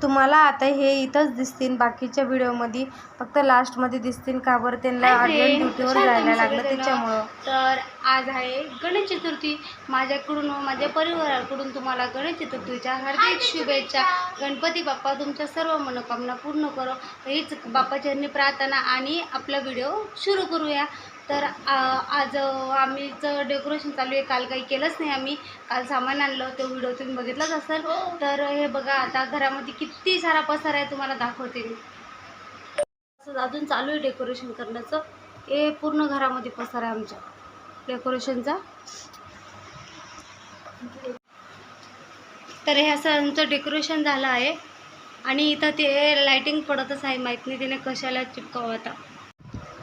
तुम्हाला आता हे इथंच दिसतील, बाकीच्या व्हिडिओमध्ये फक्त लास्टमध्ये दिसतील. का बरं? त्यांना अर्जंट ड्युटीवर जायला लागलं त्याच्यामुळं. तर आज आहे गणेश चतुर्थी. माझ्याकडून व माझ्या परिवाराकडून तुम्हाला गणेश चतुर्थीच्या हार्दिक शुभेच्छा. गणपती बाप्पा तुमच्या सर्व मनोकामना पूर्ण करो, हीच बाप्पाचरणी प्रार्थना. आणि आपला व्हिडिओ सुरू करूया. तर आज आम्हीचं डेकोरेशन चालू आहे. काल काही केलंच नाही आम्ही. काल सामान आणलं, तो व्हिडिओ तुम्ही बघितलाच असेल. तर हे बघा, आता घरामध्ये किती सारा पसारा आहे तुम्हाला दाखवते मी. अजून चालू आहे डेकोरेशन करण्याचं. हे पूर्ण घरामध्ये पसारा आहे आमच्या डेकोरेशनचा. तर हे असं आमचं डेकोरेशन झालं आहे. आणि इथं ते लाईटिंग पडतच आहे, माहीत नाही त्याने कशाला चिपकावं. आता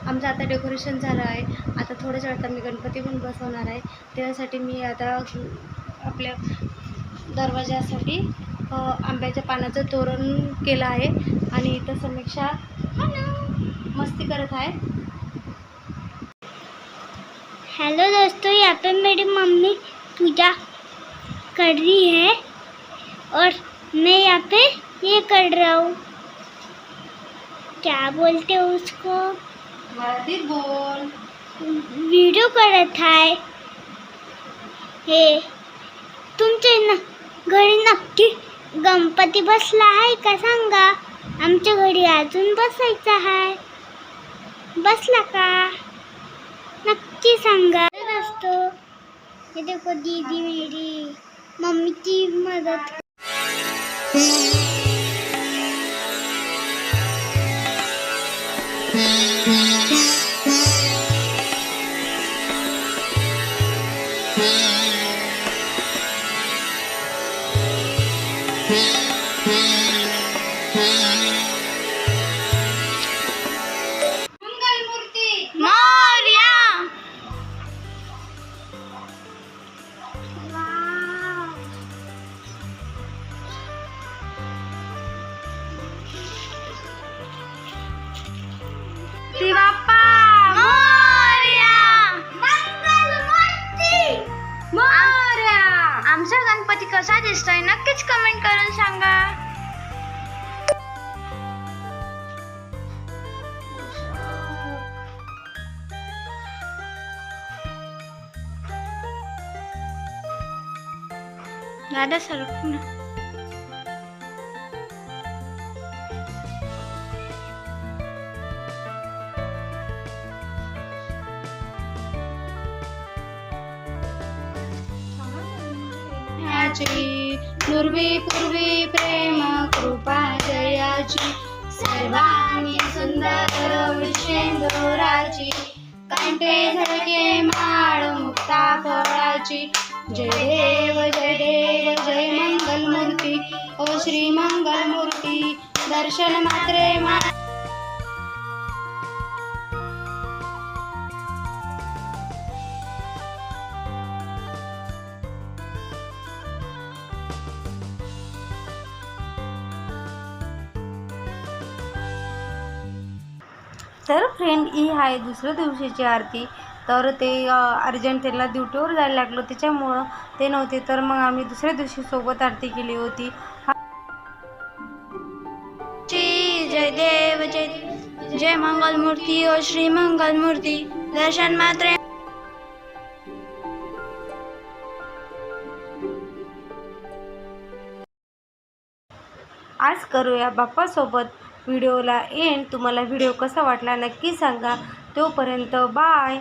आमचं आता डेकोरेशन झालं आहे. आता थोड्याच वेळात मी गणपती पण बसवणार आहे. त्यासाठी मी आता आपल्या दरवाजासाठी आंब्याच्या पानाचं तोरण केलं आहे. आणि इथं समीक्षा मस्ती करत आहे. हेलो दोस्तों, यहाँ पे मेरी मम्मी पूजा कर रही है और मैं यहाँ पे ये कर रहा हूँ, क्या बोलते हैं उसको, मराठीत बोल. वीडियो करत आहे. हे तुमच्या घरी नक्की गणपती बसला आहे का सांगा. आमच्या घरी अजून बसायचा आहे. बसला का नक्की सांगा. दोस्तों ये देखो, दीदी मेरी मम्मी की मदद. बाप्पा मोरया. आमचा गणपती कसा दिसतोय नक्कीच कमेंट करून सांगा. दादा सरक ना. पूर्वी पूर्वी प्रेम कृपा जयाची, सर्वांगी सुंदर विषेंदुराची, कंठे झळके माळ मुक्ता फळाची. जय देव जय देव जय मंगलमूर्ती, ओ श्री मंगलमूर्ती दर्शन मात्रे मा. तर फ्रेंड, ही आहे दुसऱ्या दिवशीची आरती. तर ते अर्जंट त्यांना ड्युटीवर जायला लागलं त्याच्यामुळं ते नव्हते. तर मग आम्ही दुसऱ्या दिवशी सोबत आरती केली होती. जय देव जय जय मंगलमूर्ती, ओ श्री मंगलमूर्ती दर्शन मात्रे. आज करूया बाप्पासोबत व्हिडिओला एंड. तुम्हाला व्हिडिओ कसा वाटला नक्की सांगा. तोपर्यंत बाय.